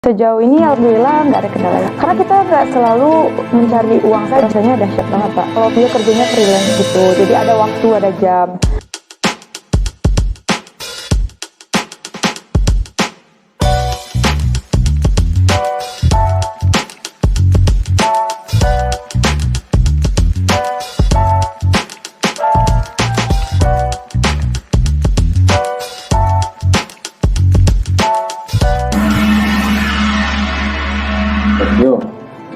Sejauh ini alhamdulillah nggak ada kendala ya. Karena kita nggak selalu mencari uang saja, rasanya dahsyat banget Pak. Kalau dia kerjanya freelance gitu, jadi ada waktu, ada jam. Tio,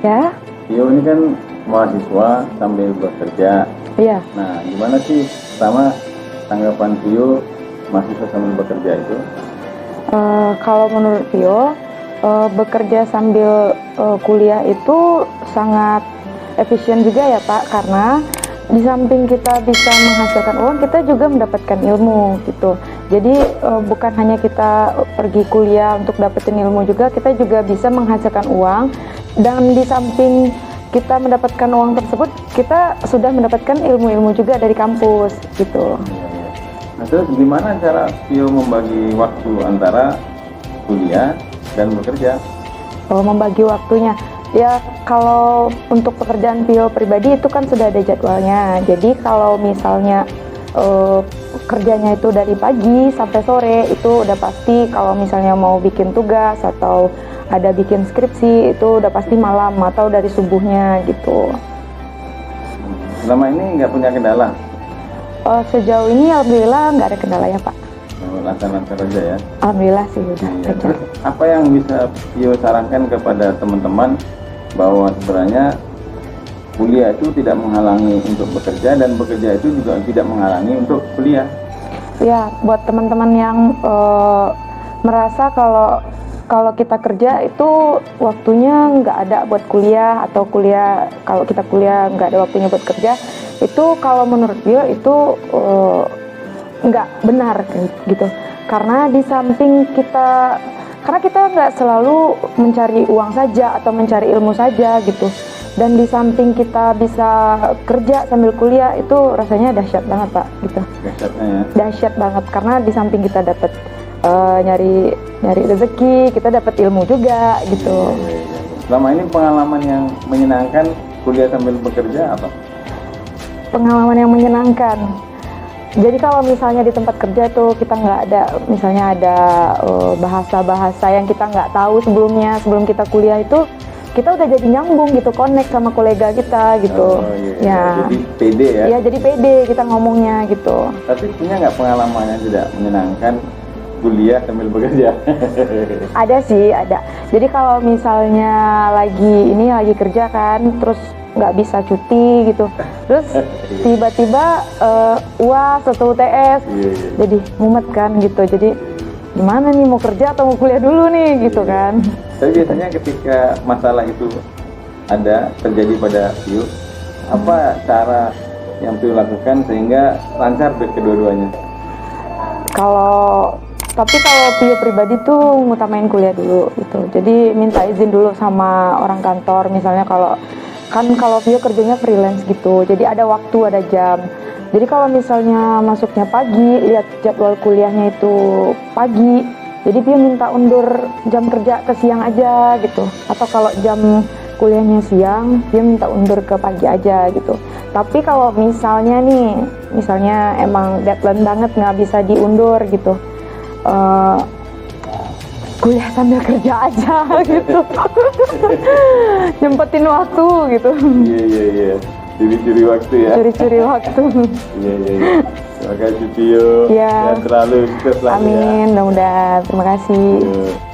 Ya, Tio ini kan mahasiswa sambil bekerja. iya. Nah, gimana sih pertama tanggapan Tio mahasiswa sambil bekerja itu? Kalau menurut Vio, bekerja sambil kuliah itu sangat efisien juga ya Pak, karena di samping kita bisa menghasilkan uang, kita juga mendapatkan ilmu gitu. Jadi bukan hanya kita pergi kuliah untuk dapetin ilmu juga, kita juga bisa menghasilkan uang. Dan di samping kita mendapatkan uang tersebut, kita sudah mendapatkan ilmu-ilmu juga dari kampus gitu. Nah, terus gimana cara Tio membagi waktu antara kuliah dan bekerja? Membagi waktunya. Ya, kalau untuk pekerjaan Vio pribadi itu kan sudah ada jadwalnya. Jadi kalau misalnya kerjanya itu dari pagi sampai sore, itu udah pasti. Kalau misalnya mau bikin tugas atau ada bikin skripsi, itu udah pasti malam atau dari subuhnya gitu. Selama ini nggak punya kendala? Sejauh ini alhamdulillah nggak ada kendala ya Pak. Lancar-lancar aja ya? Alhamdulillah sih udah Iya. lancar. Terus apa yang bisa Tio sarankan kepada teman-teman bahwa sebenarnya kuliah itu tidak menghalangi untuk bekerja dan bekerja itu juga tidak menghalangi untuk kuliah? Ya, buat teman-teman yang merasa kalau kita kerja itu waktunya nggak ada buat kuliah, atau kuliah kalau kita kuliah nggak ada waktunya buat kerja, itu kalau menurut dia itu nggak benar gitu. Karena di samping karena kita nggak selalu mencari uang saja atau mencari ilmu saja gitu. Dan di samping kita bisa kerja sambil kuliah, itu rasanya dahsyat banget Pak gitu. Dahsyatnya ya? Dahsyat banget, karena di samping kita dapat nyari rezeki, kita dapat ilmu juga gitu. Selama ini pengalaman yang menyenangkan kuliah sambil bekerja apa? Pengalaman yang menyenangkan. Jadi kalau misalnya di tempat kerja tuh kita nggak ada, misalnya ada bahasa-bahasa yang kita nggak tahu sebelumnya, sebelum kita kuliah itu, kita udah jadi nyambung gitu, connect sama kolega kita gitu. Ya. Jadi pede ya? Ya, jadi pede kita ngomongnya gitu. Tapi punya nggak pengalaman yang tidak menyenangkan kuliah sambil bekerja? Ada sih, ada. Jadi kalau misalnya lagi kerja kan, terus nggak bisa cuti gitu, terus tiba-tiba UAS atau UTS, jadi mumet kan gitu. Jadi gimana nih, mau kerja atau mau kuliah dulu nih gitu kan. Tapi biasanya ketika masalah itu terjadi pada Tio, apa cara yang Tio lakukan sehingga lancar kedua-duanya? Tapi kalau Vio pribadi tuh ngutamain kuliah dulu gitu. Jadi minta izin dulu sama orang kantor, misalnya kalau Vio kerjanya freelance gitu. Jadi ada waktu, ada jam. Jadi kalau misalnya masuknya pagi, lihat jadwal kuliahnya itu pagi, jadi Vio minta undur jam kerja ke siang aja gitu. Atau kalau jam kuliahnya siang, Vio minta undur ke pagi aja gitu. Tapi kalau misalnya emang deadline banget, nggak bisa diundur gitu, kuliah sambil kerja aja gitu. Nyempetin waktu gitu. Iya. Curi-curi waktu ya? Curi-curi waktu. Iya. Terima kasih Tio. Iya. Sehat selalu, sukses selalu ya. Amin, mudah-mudahan. Terima kasih. Iya.